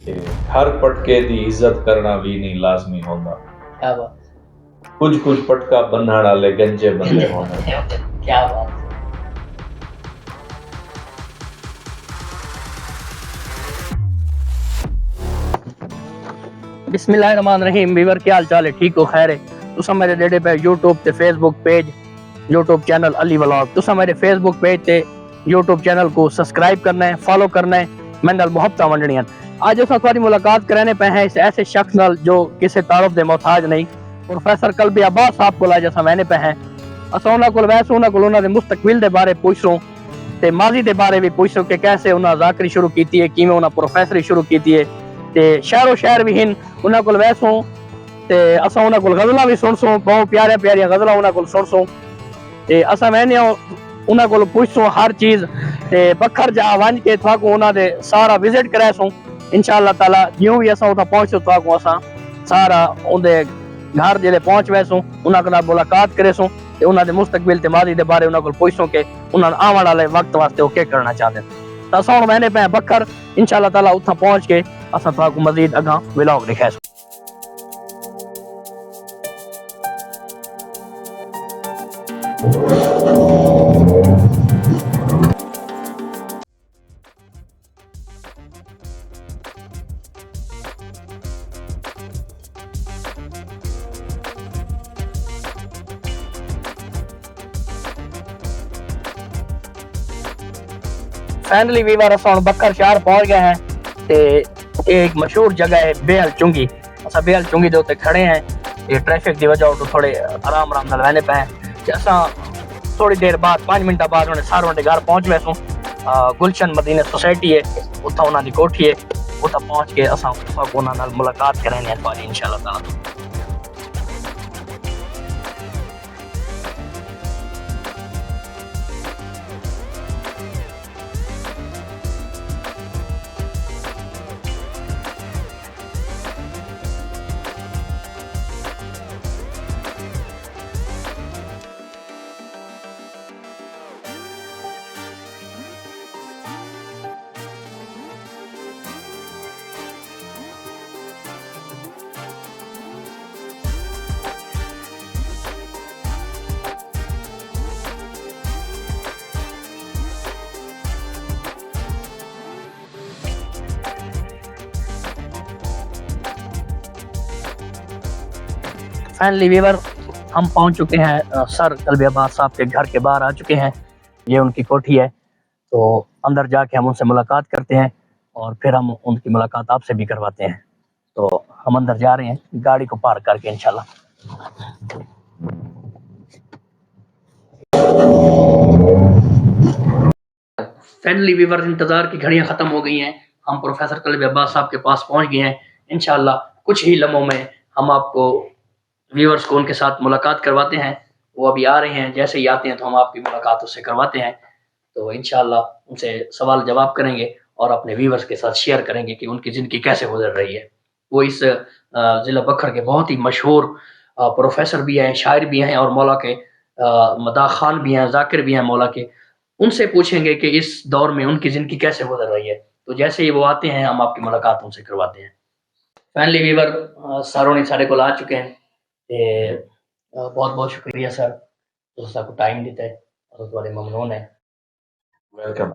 کہ ہر پٹکے دی عزت کرنا بھی نہیں لازمی ہوتا، کیا بات کچھ کچھ پٹکا بننا والے گنجے بندے ہونا۔ کیا بات بسم اللہ الرحمن الرحیم۔ ویور کیا حال چال ہے؟ ٹھیک ہو؟ خیر ہے؟ تساں میرے ڈیڈے پہ یوٹیوب تے فیس بک پیج یوٹیوب چینل علی ولاگ، تساں میرے فیس بک پیج تے یوٹیوب چینل کو سبسکرائب کرنا ہے، فالو کرنا ہے، میں نال محبتاں ونڈنیاں۔ آج اساں تھوڑی ملاقات کرانے پہ ہیں اس ایسے شخص نال جو کسی تعارف دے محتاج نہیں، پروفیسر قلبی عباس صاحب کو آج اساں وینے پہ ہیں۔ اساں انہاں کول ویسے انہاں کول انہاں دے مستقبل دے بارے پوچھوں تے ماضی دے بارے بھی پوچھوں کہ کیسے انہاں ذاکری شروع کیتی ہے، کیویں انہاں پروفیسری شروع کیتی ہے تے شہر و شہر بھی ہن انہاں کول ویسوں تے اساں انہاں کول غزلاں بھی سنسوں، بہت پیارے پیاریاں غزلاں انہاں کول سنسوں تے اساں وینے انہاں کول پوچھسوں ہر چیز تے بکھر جا ونج کے تھا کو انہاں دے سارا وزٹ کریسوں انشاءاللہ تعالی۔ جیوں بھی اساں اتھا پہنچو تھا کو اساں سارا اون دے گھر جلے پہنچ ویسوں انہاں نال ملاقات کریسوں تے انہاں دے مستقبل تے ماضی دے بارے انہاں کول پوچھسوں کہ انہاں آون والے وقت واسطے او کیا کرنا چاہتے ہیں۔ تو اساں ہن وینے پہ بکھر انشاءاللہ تعالی اتھا پہنچ کے اساں تھا کو مزید اگاں ولاگ دکھائیں۔ فائنلی ویور اساں بکر شہر پہنچ گئے ہیں تے ایک مشہور جگہ ہے بیل چنگی۔ اساں بیل چنگی دے اوتے کھڑے ہیں، یہ ٹریفک دی وجہ تو تھوڑے آرام نال رہنے پے ہیں تے اساں تھوڑی دیر بعد 5 منٹ بعد انہیں ساروں دے گھر پہنچ ویسوں۔ گلشن مدینہ سوسائٹی ہے، اتھا انہاں دی کوٹھی ہے، اتھا پہنچ کے اساں انہاں نال ملاقات کریں گے تھوڑی انشاءاللہ تعالی۔ فائنلی ویور ہم پہنچ چکے ہیں سر قلبی عباس صاحب کے گھر کے باہر آ چکے ہیں، یہ ان کی کوٹھی ہے، تو اندر جا کے ہم ان سے ملاقات کرتے ہیں اور پھر ہم ان کی ملاقات آپ سے بھی کرواتے ہیں۔ تو ہم اندر جا رہے ہیں گاڑی کو پارک کر کے انشاءاللہ۔ فائنلی ویور انتظار کی گھڑیاں ختم ہو گئی ہیں، ہم پروفیسر قلبی عباس صاحب کے پاس پہنچ گئے ہیں۔ انشاءاللہ کچھ ہی لمحوں میں ہم آپ کو ویورز کو ان کے ساتھ ملاقات کرواتے ہیں، وہ ابھی آ رہے ہیں، جیسے ہی آتے ہیں تو ہم آپ کی ملاقات اس سے کرواتے ہیں۔ تو انشاءاللہ ان سے سوال جواب کریں گے اور اپنے ویورز کے ساتھ شیئر کریں گے کہ ان کی زندگی کیسے گزر رہی ہے۔ وہ اس ضلع بکھر کے بہت ہی مشہور پروفیسر بھی ہیں، شاعر بھی ہیں اور مولا کے مداح خان بھی ہیں، ذاکر بھی ہیں مولا کے۔ ان سے پوچھیں گے کہ اس دور میں ان کی زندگی کیسے گزر رہی ہے۔ تو جیسے ہی وہ آتے ہیں ہم آپ کی ملاقات ان سے کرواتے ہیں۔ فائنلی ویور ساروں نے سارے کو آ چکے ہیں، بہت بہت شکریہ سر، تو کو ٹائم دیتا ہے اور تمہارے ممنون ہے۔ ویلکم،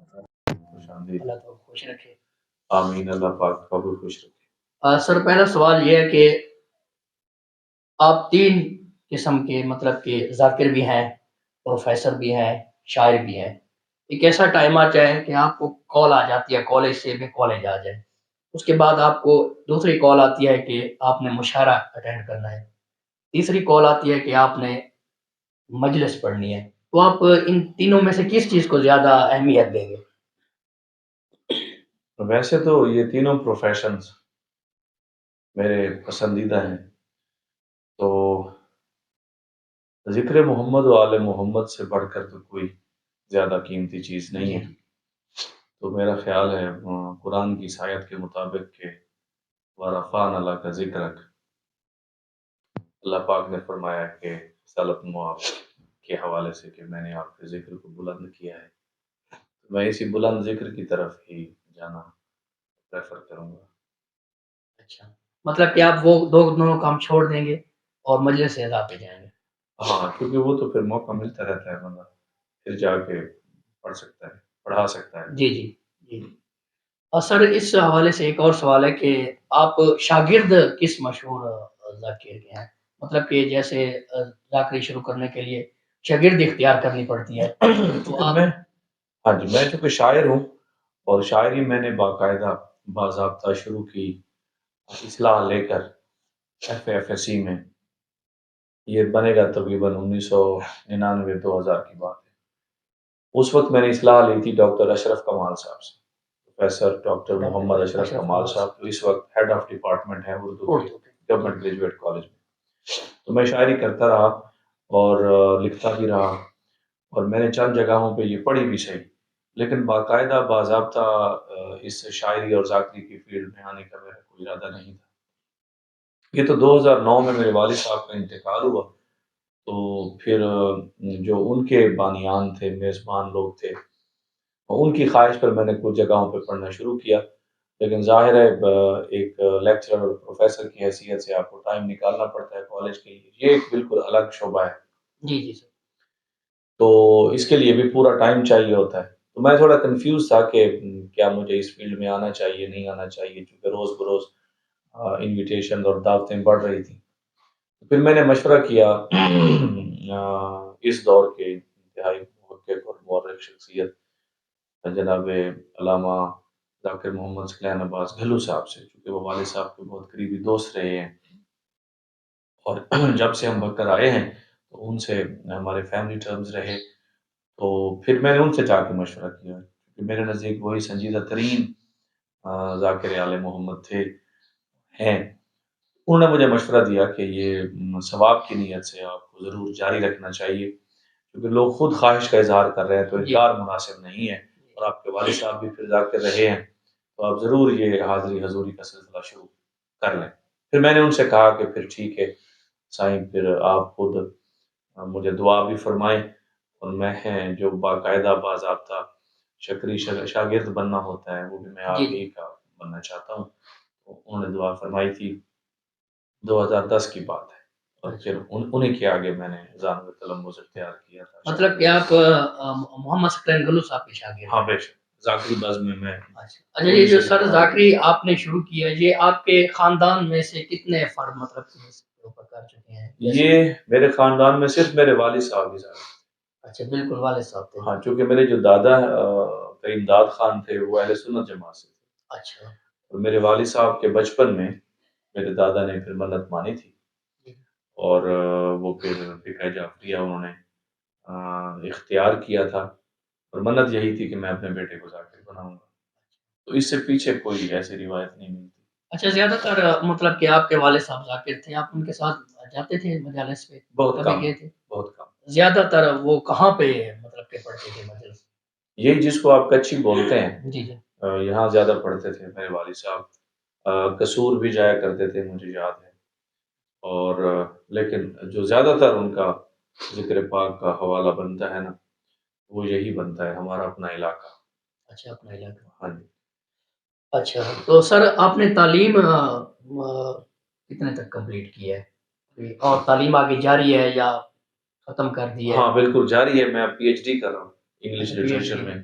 خوش آمدید۔ اللہ تو خوش رکھے، آمین، اللہ پاک کو بھی خوش رکھے۔ سر پہلا سوال یہ ہے کہ آپ 3 قسم کے مطلب کہ ذاکر بھی ہیں، پروفیسر بھی ہیں، شاعر بھی ہیں۔ ایک ایسا ٹائم آ جائے کہ آپ کو کال آ جاتی ہے کالج سے میں کالج آ جائے، اس کے بعد آپ کو دوسری کال آتی ہے کہ آپ نے مشاعرہ اٹینڈ کرنا ہے، تیسری کال آتی ہے کہ آپ نے مجلس پڑھنی ہے۔ تو آپ ان تینوں میں سے کس چیز کو زیادہ اہمیت دیں گے؟ ویسے تو یہ تینوں پروفیشنز میرے پسندیدہ ہیں، تو ذکر محمد و آل محمد سے بڑھ کر تو کوئی زیادہ قیمتی چیز نہیں ہے۔ تو میرا خیال ہے قرآن کی اس آیت کے مطابق کہ وَرَفَعْنَا لَكَ ذِكْرَكَ، اللہ پاک نے فرمایا کہ سالت آپ کے حوالے سے کہ میں نے آپ کے ذکر کو بلند کیا ہے، میں اسی بلند ذکر کی طرف ہی جانا پریفر کروں گا۔ اچھا، مطلب کہ آپ وہ دونوں کام چھوڑ دیں گے اور مجلس اعضاء پہ جائیں گے؟ ہاں، کیونکہ وہ تو پھر موقع ملتا رہتا ہے، بندہ پھر جا کے پڑھ سکتا ہے، پڑھا سکتا ہے۔ جی جی جی۔ اور سر اس حوالے سے ایک اور سوال ہے کہ آپ شاگرد کس مشہور ذاکر کے ہیں؟ مطلب کہ جیسے ذاکری شروع کرنے کے لیے شاگرد اختیار کرنی پڑتی ہے تو آپ... میں ہاں جی، میں چونکہ شاعر ہوں اور شاعری میں نے باقاعدہ باضابطہ شروع کی اصلاح لے کر FAFSC میں، یہ بنے گا تقریباً 1999-2000 کی بات ہے۔ اس وقت میں نے اصلاح لی تھی ڈاکٹر اشرف کمال صاحب سے، پروفیسر ڈاکٹر محمد اشرف کمال صاحب، جو اس وقت ہیڈ آف ڈپارٹمنٹ ہیں اردو کے گورنمنٹ گریجویٹ کالج میں۔ تو میں شاعری کرتا رہا اور لکھتا بھی رہا، اور میں نے چند جگہوں پہ یہ پڑھی بھی صحیح، لیکن باقاعدہ باضابطہ اس شاعری اور ذاکری کی فیلڈ میں آنے کا میرا کوئی ارادہ نہیں تھا۔ یہ تو 2009 میں میرے والد صاحب کا انتقال ہوا، تو پھر جو ان کے بانیان تھے، میزبان لوگ تھے، ان کی خواہش پر میں نے کچھ جگہوں پہ پڑھنا شروع کیا، لیکن ظاہر ہے ایک لیکچرر اور پروفیسر کی حیثیت سے آپ کو ٹائم نکالنا پڑتا ہے کالج کے لیے، یہ ایک بالکل الگ شعبہ ہے۔ جی جی سر۔ تو اس کے لیے بھی پورا ٹائم چاہیے ہوتا ہے، تو میں تھوڑا کنفیوز تھا کہ کیا مجھے اس فیلڈ میں آنا چاہیے نہیں آنا چاہیے، کیونکہ روز بروز انویٹیشن اور دعوتیں بڑھ رہی تھیں۔ پھر میں نے مشورہ کیا اس دور کے انتہائی محقق اور مورخ شخصیت جناب علامہ ذاکر محمد ثقلین عباس گھلو صاحب سے، چونکہ وہ والد صاحب کے بہت قریبی دوست رہے ہیں، اور جب سے ہم بکر آئے ہیں تو ان سے ہمارے فیملی ٹرمز رہے، تو پھر میں نے ان سے جا کے مشورہ کیا، کیونکہ میرے نزدیک وہی سنجیدہ ترین ذاکر آل محمد تھے ہیں۔ انہوں نے مجھے مشورہ دیا کہ یہ ثواب کی نیت سے آپ کو ضرور جاری رکھنا چاہیے، کیونکہ لوگ خود خواہش کا اظہار کر رہے ہیں تو انکار مناسب نہیں ہے، اور آپ کے والد صاحب بھی پھر ذاکر رہے ہیں، تو آپ ضرور یہ حاضری حضوری کا سلسلہ شروع کر لیں۔ پھر میں نے ان سے کہا کہ پھر ٹھیک ہے سائیں، پھر آپ خود مجھے دعا بھی فرمائیں، اور میں جو باقاعدہ باضابطہ شکری شاگرد بننا ہوتا ہے وہ بھی میں آپ ہی کا بننا چاہتا ہوں۔ انہوں نے دعا فرمائی تھی، 2010 کی بات ہے، اور پھر انہیں کے آگے میں نے ذانو تلمذ اختیار کیا تھا۔ مطلب کہ آپ محمد ثقلین گھلو صاحب کے شاگرد؟ ہاں بے شک، ذاکری بزم میں۔ اچھا، یہ جو سر ذاکری آپ نے شروع کیا، یہ آپ کے خاندان میں سے کتنے فرد مطلب کر چکے ہیں؟ یہ میرے خاندان میں صرف میرے والد صاحب ہی صاحب۔ اچھا، بالکل والد صاحب تھے؟ ہاں، چونکہ میرے جو دادا کریم داد خان تھے وہ اہل سنت جماعت سے تھے۔ اچھا۔ اور میرے والد صاحب کے بچپن میں میرے دادا نے پھر منت مانی تھی، اور وہ پھر فقہ جعفریہ انہوں نے اختیار کیا تھا، اور منت یہی تھی کہ میں اپنے بیٹے کو ذاکر بناؤں گا، تو اس سے پیچھے کوئی ایسی روایت نہیں ملتی۔ اچھا، زیادہ تر مطلب کہ آپ کے والد صاحب ذاکر تھے، آپ ان کے ساتھ جاتے تھے مجالس پہ؟ بہت کم، گئے تھے؟ بہت کم۔ زیادہ تر وہ کہاں پہ مطلب کہ پڑھتے تھے مجلس؟ یہی جس کو آپ کچھی بولتے ہیں، جی جی، یہاں زیادہ پڑھتے تھے میرے والد صاحب۔ قصور بھی جایا کرتے تھے، مجھے یاد ہے، اور لیکن جو زیادہ تر ان کا ذکر پاک کا حوالہ بنتا ہے نا، وہ یہی بنتا ہے ہمارا اپنا علاقہ۔ اچھا، اپنا علاقہ۔ ہاں جی۔ اچھا، تو سر آپ نے تعلیم کتنے تک کمپلیٹ کی ہے، اور تعلیم آگے جاری ہے یا ختم کر دی ہے؟ ہاں بالکل جاری ہے، میں PhD کر رہا ہوں انگلش لٹریچر میں،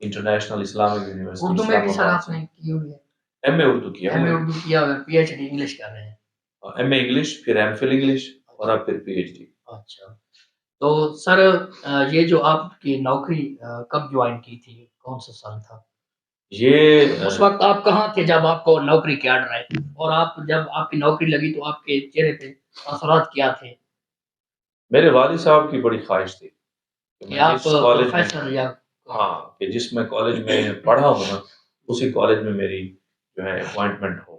انٹرنیشنل اسلامک یونیورسٹی اردو میں بھی سر اسلام آپ نے کی ہوئی ہے؟ ایم اے اردو کیا، ایم اے اردو کیا اور PhD انگلش کر رہے ہیں؟ ایم اے انگلش، پھر MPhil انگلش، اور اب پھر PhD۔ اچھا، تو سر یہ جو آپ کی نوکری کب جوائن کی تھی، کون سا سال تھا؟ یہ اس وقت آپ کہاں تھے جب آپ کو نوکری کے آرڈر آئے، اور آپ جب آپ کی نوکری لگی تو آپ کے چہرے پہ اثرات کیا تھے؟ میرے والد صاحب کی بڑی خواہش تھی کہ آپ پروفیسر یا... ہاں، کہ جس میں کالج میں پڑھا ہوں نا اسی کالج میں میری جو ہے اپوائنٹمنٹ ہو،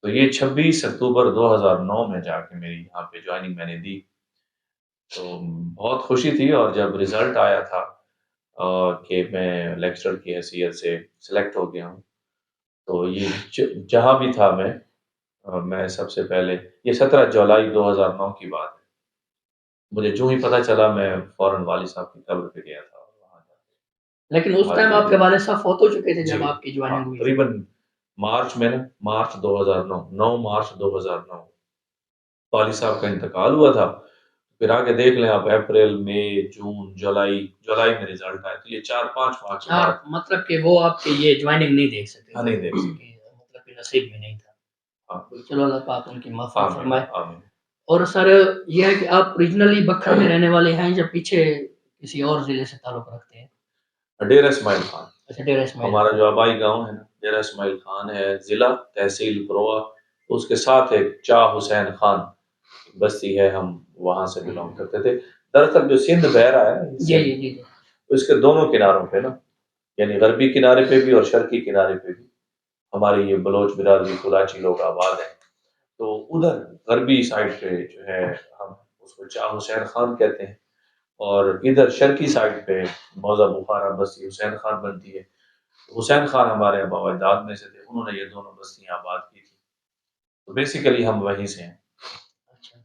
تو یہ 26 اکتوبر 2009 میں جا کے میری یہاں پہ جوائننگ میں نے دی، تو بہت خوشی تھی۔ اور جب رزلٹ آیا تھا کہ میں لیکچرر کی حیثیت سے سلیکٹ ہو گیا ہوں، تو یہ جہاں بھی تھا میں سب سے پہلے، یہ 17 جولائی 2009 کی بات ہے، مجھے جو ہی پتہ چلا میں فوراً والد صاحب کی قبر پہ گیا تھا۔ لیکن اس ٹائم آپ کے والد صاحب فوت ہو چکے تھے جب آپ کی جوائننگ ہوئی؟ تقریباً مارچ میں نا، مارچ 2009، 9 مارچ 2009 والی صاحب کا انتقال ہوا تھا. پھر آگے دیکھ لیں آپ، اپریل، مئی، جون، جولائی میں رزلٹ آئے. تو یہ 4-5 ماہ کے بعد. مطلب کہ وہ آپ کے یہ جوائننگ نہیں دیکھ سکے. ہاں، نہیں دیکھ سکے. مطلب کہ نصیب میں نہیں تھا. ہاں. چلو اللہ پاک ان کی مغفرت آمین فرمائے. آمین. اور سر یہ ہے کہ آپ اوریجنلی بکھر میں رہنے والے ہیں یا پیچھے کسی اور ضلع سے تعلق رکھتے ہیں؟ ڈیرہ اسماعیل خان. اچھا، ڈیرہ اسماعیل. ہمارا جو آبائی گاؤں ہے نا، ڈیرہ اسماعیل خان ہے، ضلع تحصیل پروا. اس کے ساتھ ایک چاہ حسین خان بستی ہے، ہم وہاں سے بلونگ کرتے تھے. دراصل جو سندھ بہ رہا ہے جی جی جی، اس کے دونوں کناروں پہ نا، یعنی غربی کنارے پہ بھی اور شرقی کنارے پہ بھی ہماری یہ بلوچ برادری کولاچی لوگ آباد ہیں. تو ادھر غربی سائڈ پہ جو ہے ہم اس کو چاہ حسین خان کہتے ہیں، اور ادھر شرقی سائڈ پہ موضع بخارا بستی حسین خان بنتی ہے. حسین خان ہمارے آبا و اجداد میں سے تھے، انہوں نے یہ دونوں بستیاں آباد کی تھی. تو بیسیکلی ہم وہیں سے ہیں. اچھا.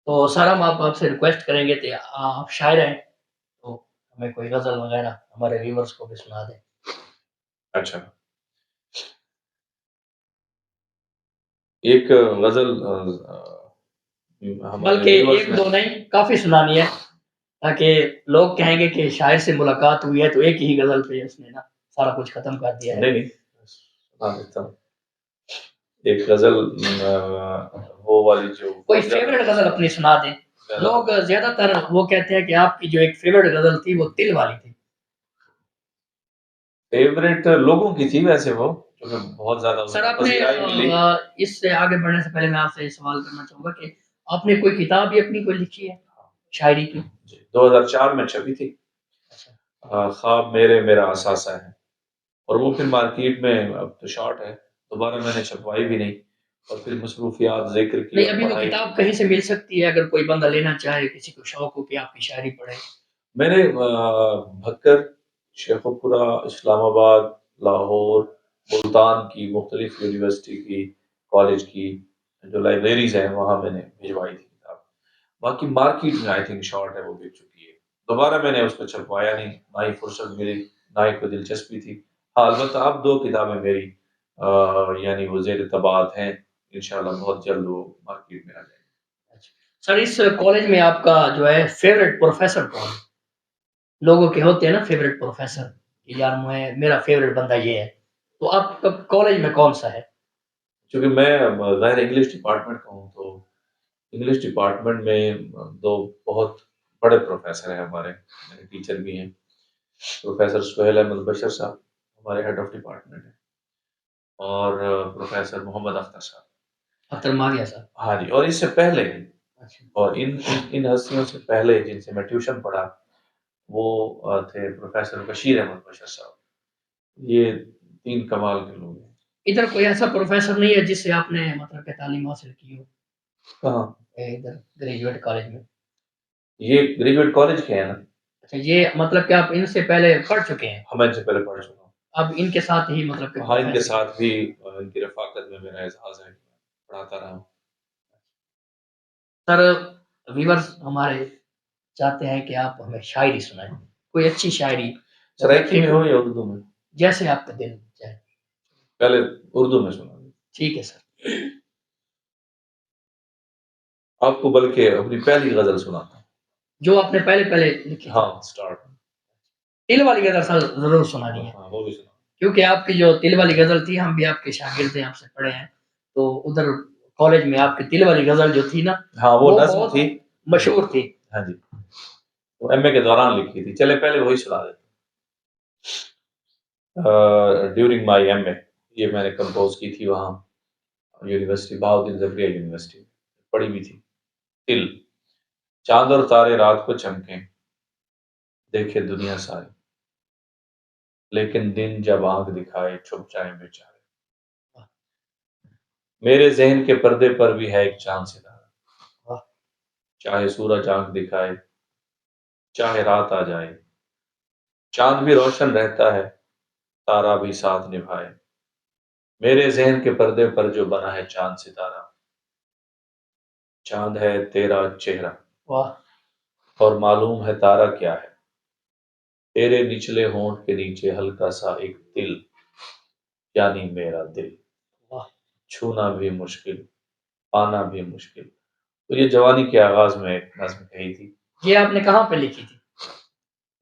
تو سر ہم آپ سے ریکویسٹ کریں گے کہ آپ شاعر ہیں تو ہمیں کوئی غزل وغیرہ ہمارے ویورز کو بھی سنا دیں. اچھا، ایک غزل بلکہ ایک دو نہیں، کافی سنانی ہے تاکہ لوگ کہیں گے کہ شاعر سے ملاقات ہوئی ہے تو ایک ہی غزل پہ اس نے نا سارا کچھ ختم کر دیا ہے. نہیں سنا دیتا ہوں. ایک غزل وہ والی جو کوئی فیوریٹ غزل اپنی سنا دیں. لوگ زیادہ تر وہ کہتے ہیں کہ آپ کی جو ایک فیوریٹ غزل تھی وہ دل والی تھی. فیوریٹ لوگوں کی تھی ویسے وہ، کیونکہ بہت زیادہ سر آپ نے اس سے آگے بڑھنے سے پہلے میں آپ سے سوال کرنا چاہوں گا کہ آپ نے کوئی کتاب بھی اپنی کوئی لکھی ہے شاعری کی؟ 2004 میں چھپی تھی، خواب میرے میرا اثاثہ ہے. اور وہ پھر مارکیٹ میں اب تو شارٹ ہے، دوبارہ میں نے چھپوائی بھی نہیں. اور پھر مصروفیات ذکر کی. نہیں، ابھی وہ کتاب کہیں سے مل سکتی ہے اگر کوئی بندہ لینا چاہے، کسی کو شوق ہو کہ آپ کی شاعری پڑھے؟ میں نے بھکر، شیخ پورہ، اسلام آباد، لاہور، ملتان کی مختلف یونیورسٹی کی، کالج کی جو لائبریریز ہیں وہاں میں نے بھجوائی تھی کتاب. باقی مارکیٹ میں آئی تھنک شارٹ ہے، وہ بک چکی ہے. دوبارہ میں نے اس کو چھپوایا نہیں، نہ ہی فرصت ملی، نہ ہی کوئی دلچسپی تھی. ہاں البتہ اب 2 کتابیں میری یعنی وہ زیر طباعت ہیں، انشاءاللہ بہت جلد وہ مارکیٹ میں آ جائیں گے. سر اس کالج میں آپ کا جو ہے فیوریٹ پروفیسر کون ہے؟ لوگوں کے ہوتے ہیں نا فیوریٹ پروفیسر کہ یار میرا فیوریٹ بندہ یہ ہے، تو آپ کا کالج میں کون سا ہے؟ چونکہ میں ظاہر انگلش ڈپارٹمنٹ کا ہوں، تو انگلش ڈپارٹمنٹ میں 2 بہت بڑے پروفیسر ہیں ہمارے، میرے ٹیچر بھی ہیں. پروفیسر سہیل احمد بشر صاحب ہمارے ہیڈ آف ڈپارٹمنٹ ہیں، اور پروفیسر محمد اختر صاحب. اختر ماریہ صاحب. ہاں جی. اور اس سے پہلے اور ان ہستیوں سے پہلے جن سے میں ٹیوشن پڑھا وہ تھے پروفیسر بشیر احمد بشر صاحب. یہ 3 کمال کے لوگ ہیں. ادھر کوئی ایسا پروفیسر نہیں ہے جس سے آپ نے مطلب کہ تعلیم حاصل کی ہو؟ کہاں؟ ادھر گریجویٹ کالج میں. یہ گریجویٹ کالج کے ہیں نا. اچھا، یہ مطلب کہ آپ ان سے پہلے پڑھ چکے ہیں؟ ہم ان سے پہلے پڑھ چکا ہوں. اب ان کے ساتھ ہی مطلب کہ ہاں، ان کے ساتھ بھی ان کی رفاقت میں میرا اعزاز ہے، پڑھاتا رہا ہوں. سر ویورز ہمارے چاہتے ہیں کہ آپ ہمیں شاعری سنائیں، کوئی اچھی شاعری. سرائکی میں ہو یا اردو میں؟ جیسے آپ کا دل چاہے. پہلے اردو میں سنا. ٹھیک ہے سر. آپ کو بلکہ اپنی پہلی غزل سناتا ہوں جو آپ نے پہلے لکھی. ہاں سٹارٹ. دل والی غزل سر ضرور سنانی ہے. ہاں وہ بھی سنا. کیونکہ آپ کی جو دل والی غزل تھی، ہم بھی آپ کے شاگرد ہیں، آپ سے پڑھے ہیں، تو ادھر کالج میں آپ کی دل والی غزل جو تھی نا، ہاں وہ نظم تھی، مشہور تھی. ہاں جی، وہ ایم اے کے دوران لکھی تھی. چلے پہلے وہی سنا دیتے. ڈیورنگ مائی ایم اے، یہ میں نے کمپوز کی تھی وہاں یونیورسٹی، بہاؤالدین زکریا یونیورسٹی پڑھی بھی تھی. دل، چاند اور تارے رات کو چمکیں، دیکھے دنیا ساری، لیکن دن جب آنکھ دکھائے چھپ جائیں بیچارے. میرے ذہن کے پردے پر بھی ہے ایک چاند ستارہ، چاہے سورج آنکھ دکھائے چاہے رات آ جائے، چاند بھی روشن رہتا ہے تارا بھی ساتھ نبھائے. میرے ذہن کے پردے پر جو بنا ہے چاند ستارہ، چاند ہے تیرا چہرہ، اور معلوم ہے تارا کیا ہے. تیرے نچلے ہونٹ کے نیچے ہلکا سا ایک دل، یعنی میرا دل. چھونا بھی مشکل، پانا بھی مشکل. تو یہ جوانی کے آغاز میں ایک نظم کہی تھی. یہ آپ نے کہاں پہ لکھی تھی؟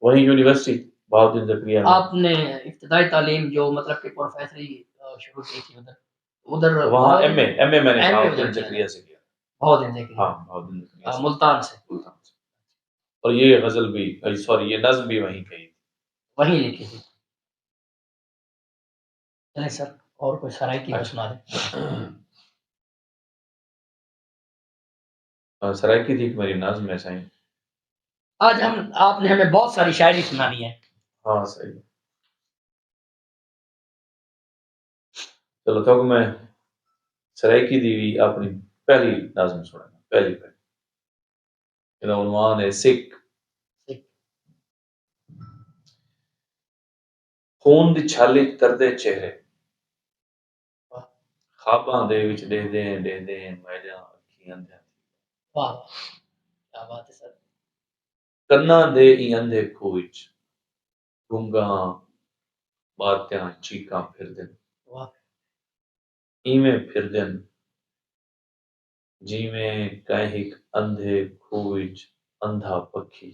وہی یونیورسٹی بہاؤالدین زکریا میں. آپ نے ابتدائی تعلیم جو مطلب کہ پروفیسری شروع کی تھی ادھر وہاں ایم اے میں نے ایم اے بہاؤالدین زکریا سے کیا. بہاؤالدین زکریا، ہاں بہاؤالدین زکریا سے. ملتان سے. ملتان سے. اور یہ غزل بھی سوری یہ نظم بھی وہیں کہی تھی. وہیں لکھی تھی. چلیں سر اور کوئی سرائکی کو سنا دیں. سرائکی تھی ایک میری نظم ہے سائیں. آج آپ نے ہمیں بہت ساری شاعری سنانی ہے. ہاں صحیح. چلو تو میں سرائکی دی ہوئی اپنی پہلی نظم سنانا. پہلی عنوان ہے سکھ. خون دی چھالی تردے چہرے، خواباں دے وچ ڈہدے میجاں اکھیاں اندھیاں. واہ کیا بات ہے سر. کناں دے ای اندھے کھو وچ گونگاں باتیاں چیکاں پھردن. ایویں پھردن جیویں کہیں اندھے کھو وچ اندھا پکھی.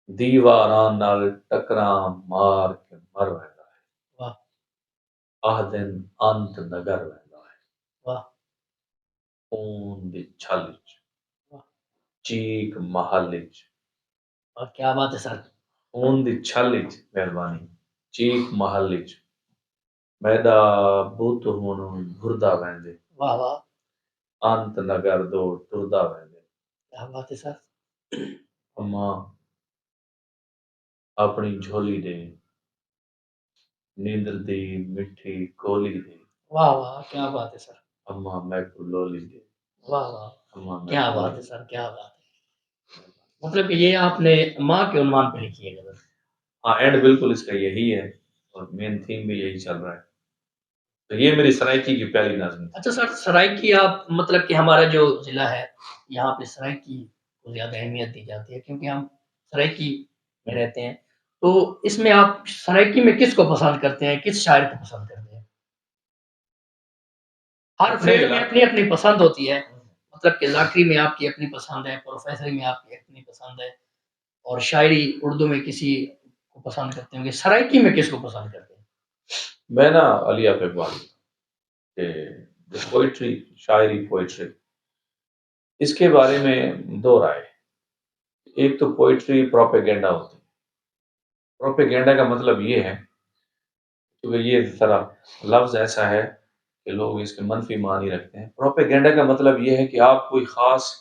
دیواراں نال ٹکراں مار کے مر ویندا ہے. آہ دن انت نگر ویندا ہے. خون دی چھل وچ چیک محل وچ. کیا بات ہے سر. خون دی چھل وچ مہربانی چیک محل وچ میدا بت ہون بھردا ویندے. واہ واہ انت نگر دو ٹردا ویندے. کیا بات ہے سر. اماں اپنی جھولی دے نیندر دی مٹھی کولی دے. واہ واہ کیا بات ہے سر. اماں میں کو لولی دے. واہ واہ اماں میں کیا بات ہے سر. کیا بات ہے. مطلب کہ یہ آپ نے ماں کے عنوان پہ لکھی ہے غزل. ہاں اینڈ بالکل اس کا یہی ہے اور مین تھیم بھی یہی چل رہا ہے. تو یہ میری سرائکی کی پہلی نظم تھی. اچھا سر سرائکی آپ مطلب کہ ہمارا جو ضلع ہے یہاں پہ سرائکی کو زیادہ اہمیت دی جاتی ہے کیونکہ ہم سرائکی میں رہتے ہیں. تو اس میں آپ سرائکی میں کس کو پسند کرتے ہیں، کس شاعر کو پسند کرتے ہیں؟ ہر فیلڈ میں اپنی اپنی پسند ہوتی ہے. مطلب کہ لاکری میں آپ کی اپنی پسند ہے، پروفیسری میں آپ کی اپنی پسند ہے، اور شاعری اردو میں کسی کو پسند کرتے ہوں گے. سرائکی میں کس کو پسند کرتے ہیں؟ میں نا علی اقبال پوئٹری شاعری پوئٹری اس کے بارے میں دو رائے. ایک تو پوئٹری پروپیگنڈا ہوتی ہے. پروپیگنڈا کا مطلب یہ ہے کہ یہ طرح لفظ ایسا ہے کہ لوگ اس کے منفی معنی رکھتے ہیں. پروپیگنڈا کا مطلب یہ ہے کہ آپ کوئی خاص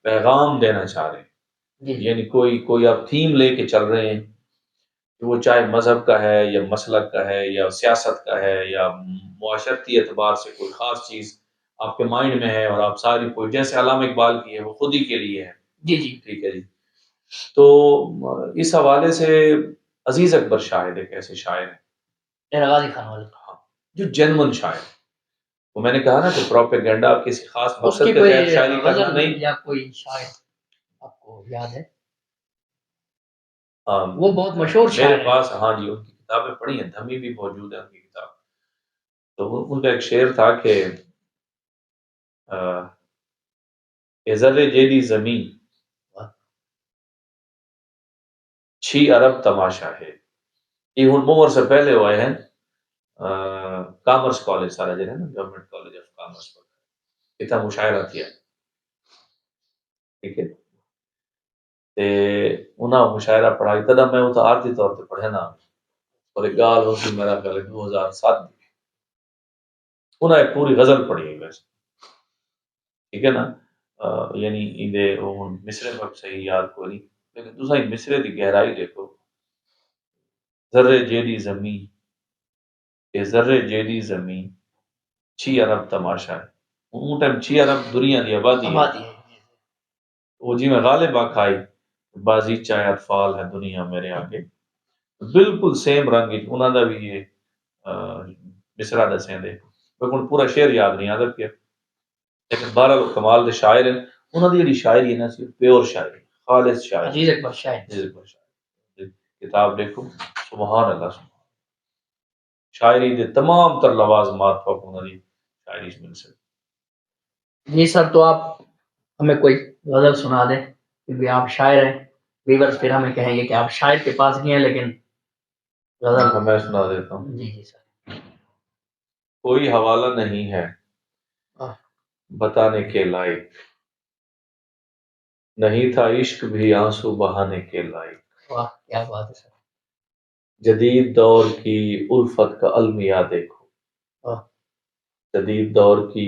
پیغام دینا چاہ رہے ہیں، یعنی کوئی آپ تھیم لے کے چل رہے ہیں کہ وہ چاہے مذہب کا ہے یا مسلک کا ہے یا سیاست کا ہے یا معاشرتی اعتبار سے کوئی خاص چیز آپ کے مائنڈ میں ہے اور آپ ساری کوئی جیسے علامہ اقبال کی ہے وہ خود ہی کے لیے ہے. جی جی ٹھیک ہے جی. تو اس حوالے سے عزیز اکبر شاہد ایک ایسے شاعر ہیں غازی خان والے جو جنون شاعر. وہ میں نے کہا نا کہ پروپیگنڈا کسی خاص اس مقصد کی کے کوئی تحت شاعری کرنا غزل نہیں. یا کوئی شاعر آپ کو یاد ہے؟ ہاں وہ بہت مشہور شاعر میرے پاس ہاں جی ان کی کتابیں پڑھی ہیں، دھمی بھی موجود ہے ان کی کتاب. تو ان کا ایک شعر تھا کہ ذرے جیدی زمین 6 ارب تماشا ہے. یہ ہن عمر سے پہلے ہوئے ہیں کامرس کالج سارا جو ہے نا گورنمنٹ کالج آف کامرس اتنا مشاعرہ کیا. ٹھیک ہے تے انہاں مشاعرہ پڑھائی تدا میں وہ تو عارضی طور پہ پڑھے نا اور ایک گال ہو سی میرا خیال 2007 انہاں ایک پوری غزل پڑھی ہے ویسے. ٹھیک ہے نا یعنی اندے مصرے وقت صحیح یاد کو نہیں لیکن تساں مصرے دی گہرائی دیکھو. ذرے جیدی زمین کہ ذرے جیدی زمین 6 ارب تماشا ہے. اون ٹائم 6 ارب دنیا دی آبادی ہے. وہ جی میں غالب آکھائی بازی چاہے اطفال ہے دنیا میرے آگے. بالکل سیم رنگ انہاں دا بھی یہ مصرا دسیں دے لیکن پورا شعر یاد نہیں آدر کیا لیکن بہرحال کمال دے شاعر ہیں. انہاں دی جڑی شاعری ہے نا صرف پیور شاعری خالص شاعری. عزیز اکبر شاعر کتاب دیکھو سبحان اللہ. شاعری دے تمام تر لوازمات کو انہوں نے شاعری مل سکتے. جی سر، تو آپ ہمیں کوئی غزل سنا دیں کیونکہ آپ شاعر ہیں. ویورز پھر ہمیں کہیں گے کہ آپ شاعر کے پاس گئے ہیں لیکن غزل. میں سنا دیتا ہوں. جی جی سر. کوئی حوالہ نہیں ہے بتانے کے لائق، نہیں تھا عشق بھی آنسو بہانے کے لائق. واہ کیا بات ہے سر. جدید دور کی الفت کا المیہ دیکھو، واہ جدید دور کی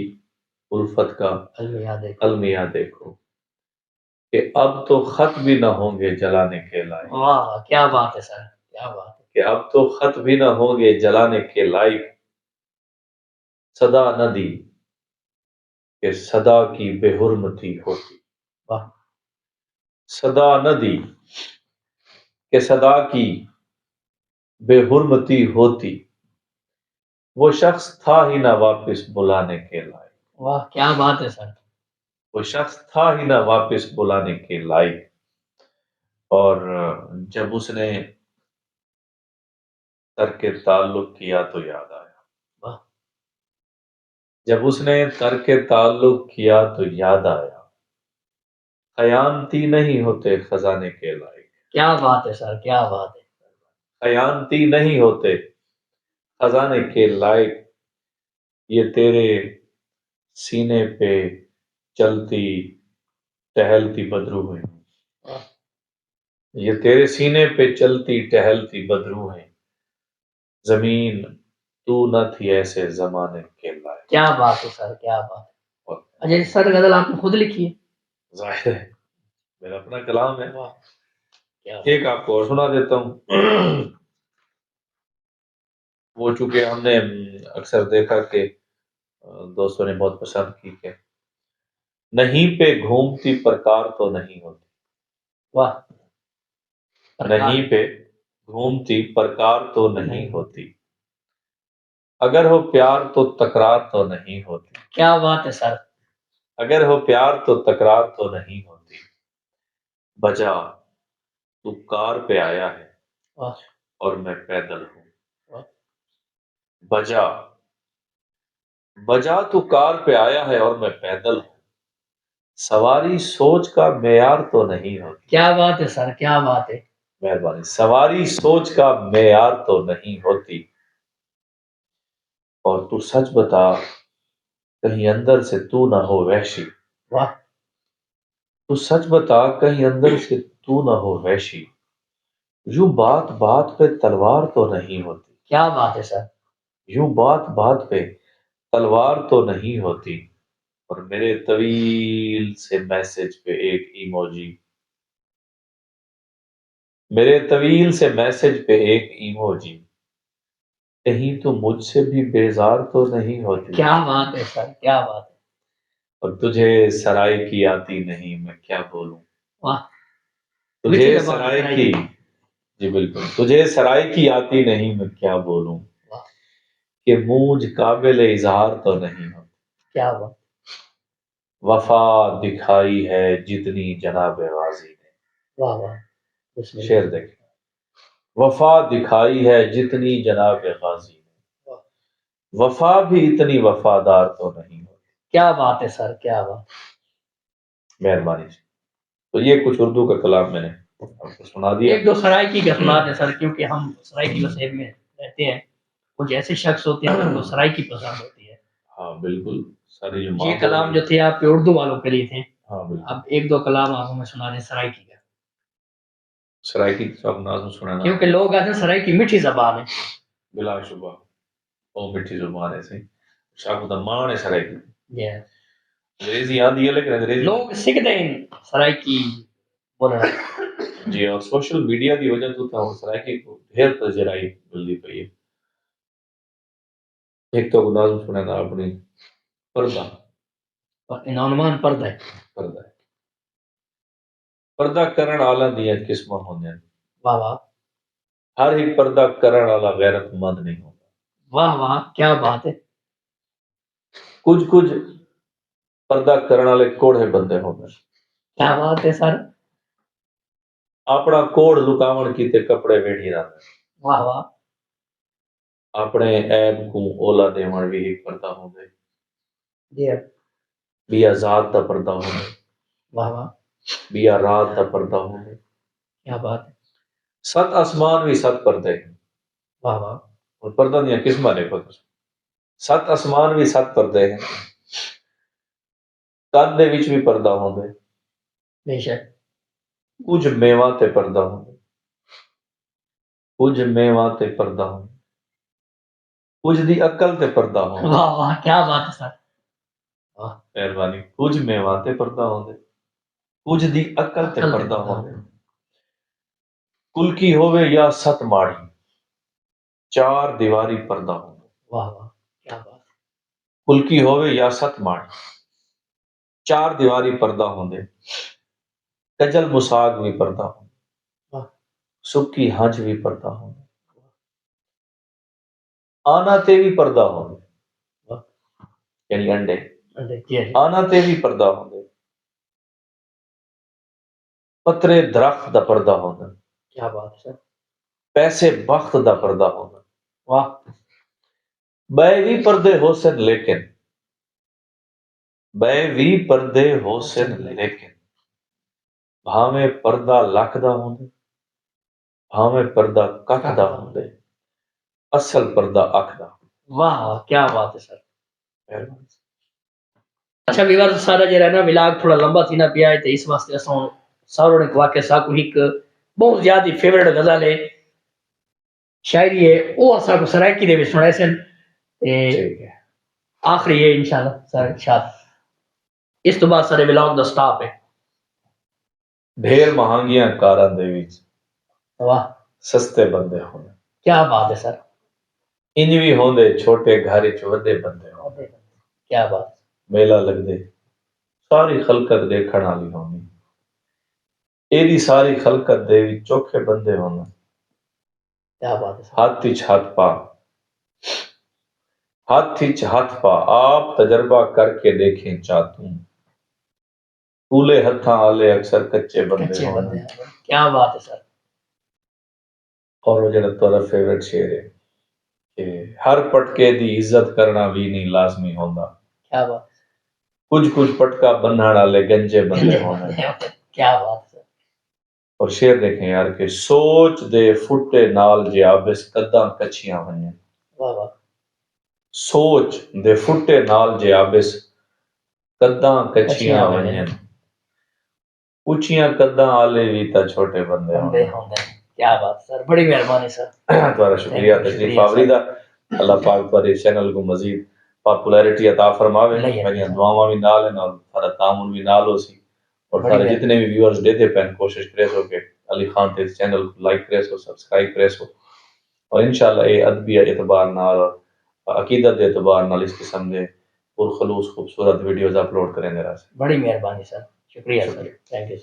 الفت کا المیہ المیہ دیکھو کہ اب تو خط بھی نہ ہوں گے جلانے کے لائق. واہ کیا بات ہے سر، کیا بات ہے. کہ اب تو خط بھی نہ ہوں گے جلانے کے لائق، صدا نہ دی کہ صدا کی بے حرمتی ہوتی. واہ صدا نہ دی کہ صدا کی بے حرمتی ہوتی، وہ شخص تھا ہی نہ واپس بلانے کے لائق. واہ کیا بات ہے سر. وہ شخص تھا ہی نہ واپس بلانے کے لائق. اور جب اس نے ترک تعلق کیا تو یاد آیا. واہ جب اس نے ترک تعلق کیا تو یاد آیا، خیانتی نہیں ہوتے خزانے کے لائق. کیا بات ہے سر، کیا بات ہے. خیانتی نہیں ہوتے خزانے کے لائق، یہ تیرے سینے پہ چلتی ٹہلتی بدرو ہیں. یہ تیرے سینے پہ چلتی ٹہلتی بدرو ہیں، زمین تو نہ تھی ایسے زمانے کے لائق. کیا بات ہے سر، کیا بات ہے. اچھا سر غزل آپ نے خود لکھی ہے؟ ظاہر ہے میرا اپنا کلام ہے. کیا ایک آپ کو اور سنا دیتا ہوں. وہ چونکہ ہم نے اکثر دیکھا کہ دوستوں نے بہت پسند کی کہ نہیں پہ گھومتی پرکار تو نہیں ہوتی. واہ نہیں پہ گھومتی پرکار تو نہیں ہوتی، اگر ہو پیار تو تکرار تو نہیں ہوتی. کیا بات ہے سر. اگر ہو پیار تو تکرار تو نہیں ہوتی، بجا تو کار پہ آیا ہے واہ اور میں پیدل ہوں. واہ بجا بجا تو کار پہ آیا ہے اور میں پیدل ہوں، سواری سوچ کا معیار تو نہیں ہوتی. کیا بات ہے سر، کیا بات ہے. مہربانی. سواری سوچ کا معیار تو نہیں ہوتی، اور تو سچ بتا کہیں اندر سے تو نہ ہو وحشی. واہ تو سچ بتا کہیں اندر سے تو نہ ہو وحشی، یوں بات بات پہ تلوار تو نہیں ہوتی. کیا بات ہے سر. یوں بات بات پہ تلوار تو نہیں ہوتی، اور میرے طویل سے میسج پہ ایک ایموجی، میرے طویل سے میسج پہ ایک ایموجی، کہیں تو مجھ سے بھی بیزار تو نہیں ہوتی. کیا بات ہے سر، کیا بات ہے. اور تجھے سرائے کی آتی نہیں میں کیا بولوں. واہ تجھے سرائے کی، جی بالکل، تجھے سرائے کی آتی نہیں میں کیا بولوں، کہ مونج قابل اظہار تو نہیں ہوتی. کیا بات. وفا دکھائی ہے جتنی جناب غازی نے. واہ واہ شعر دیکھیں. وفا دکھائی ہے جتنی جناب غازی نے، وفا بھی اتنی وفادار تو نہیں ہوتی. کیا بات ہے سر، کیا بات. مہربانی. تو یہ کچھ اردو کا کلام میں نے آپ کو سنا دیا. ایک دو سرائکی کا سنا دیں سر، کیونکہ ہم سرائکی وسیب میں رہتے ہیں. کچھ ایسے شخص ہوتے ہیں جن کو سرائکی پسند ہوتی ہے. ہاں بالکل. ساری جو یہ کلام جو تھے آپ کے اردو والوں کے لیے تھے. ہاں بالکل. اب ایک دو کلام آپ ہمیں سنا دیں سرائکی کا. سرائکی کا نازم سنانا، کیونکہ لوگ آتے ہیں سرائکی میٹھی زبان ہے. بلا شبہ وہ میٹھی زبان ہے سی شاہ دا مان ہے سرائکی. انگریزی آتی ہے لیکن انگریزی لوگ سیکھتے ہیں سرائکی بولنا. جی. اور سوشل میڈیا کی وجہ سے تو سرائکی کو ڈھیر تجرائی ملتی پئی ہے. ایک تو نازم سنانا اپنی پردہ. عنوان پردہ ہے. پردہ ہے. پردہ کرن والا دیاں قسماں ہوندیاں. واہ واہ. ہر ایک پردہ کرن والا غیرت مند نہیں ہوتا. واہ واہ کیا بات ہے. کچھ پردہ کرن والے کوڑے بندے ہوندے. کیا بات ہے سر. اپنا کوڑ لکاون کیتے کپڑے ویڑھی رہندے. واہ واہ. اپنے عیب کو اولا دیون بھی ایک پردہ ہوندے جی بیا ذات دا پردہ ہوندے واہ واہ بیا رات دا پردہ ہوندے کیا بات ہے ست آسمان بھی ست پردے ہیں واہ واہ اور پردہ دیا قسمہ دیکھو ست آسمان بھی ست پردے ہیں کان دے وچ بھی پردہ ہوندے بے شک کچھ میواں تے پردہ ہوندے کچھ میواں تے پردہ ہوندے کچھ دی عقل تے پردہ ہوندے واہ واہ کیا بات ہے سر واہ مہربانی کچھ میواں تے پردہ ہوندے کچھ دی عقل تے پردہ ہوندے کل کی ہووے یا ست ماڑی چار دیواری پردہ ہوندے واہ واہ کیا بات کل کی ہووے یا ست ماڑی چار دیواری پردہ ہوندے کجل مساگ بھی پردہ ہوندے واہ سکی ہنج بھی پردہ ہوندے آنا تے بھی پردہ ہوندے واہ یعنی انڈے جی آنا تے بھی پردہ ہوندے پترے درخت دا پردہ ہوندے کیا بات ہے سر پیسے بخت دا پردہ ہوندے واہ بے بھی پردے ہو سن لیکن بے بھی پردے ہو سن لیکن بھاویں پردہ لکھ دا ہوندے بھاویں پردہ ککھ دا ہوندے اصل پردہ اکھ دا واہ واہ کیا بات ہے سر مہربانی اچھا ویور سارا جو رہنا ملاگ تھوڑا لمبا تھی نہ پیا ہے تو اس واسطے اساں ساروں نے واقعہ ساکو ایک بہت زیادہ فیورٹ غزل ہے شاعری ہے وہ اساں کو سرائکی دے وچ سنائے سن تے ٹھیک ہے آخری ہے انشاءاللہ سر ارشاد اس تو بعد سارے ولاگ دا سٹاپ ہے ڈھیر مہنگیاں کاراں دے وچ واہ سستے بندے ہوندے کیا بات ہے سر انج بھی ہوندے چھوٹے گھر وچ وڈے بندے ہوندے کیا بات میلہ لگدے ساری خلقت دیکھن والی ہوندی ایدی ساری خلقت دے وچ چوکھے بندے ہوندے کیا بات ہے سر ہاتھ وچ ہاتھ پا ہاتھ وچ ہاتھ پا آپ تجربہ کر کے دیکھیں چاہتوں پولے ہتھاں والے اکثر کچے بندے کچے ہوندے بندے ہیں کیا بات ہے سر اور وہ جڑا تہاڈا فیورٹ شعر ہے کہ ہر پٹکے دی عزت کرنا بھی نہیں لازمی ہوندا کیا بات کچھ پٹکا بنھن والے گنجے بندے ہوندے کیا بات ہے سر اور شعر دیکھیں یار کہ سوچ دے فٹے نال جے آبس قداں کچھیاں ونجن واہ واہ سوچ دے فٹے نال جے آبس قداں کچھیاں ونجن اچھیاں قداں والے بھی تا چھوٹے بندے بندے ہوندے کیا بات سر بڑی مہربانی سر تمہارا شکریہ تشریف آوری دا اللہ پاک پر اس چینل کو مزید پاپولیرٹی عطا فرماوے میری دعاواں بھی نال ہیں اور تھوڑا تعاون بھی نال ہو سی اور سارے جتنے بھی ویورز دیتے پہن کوشش کرے سو کہ علی خان تے اس چینل کو لائک کرے سو سبسکرائب کرے سو اور انشاءاللہ یہ ادبی اعتبار نال اور عقیدت دے اعتبار نال اس قسم دے پرخلوص خوبصورت ویڈیوز اپلوڈ کریں دے رہا سے بڑی مہربانی سر شکریہ سر تھینک یو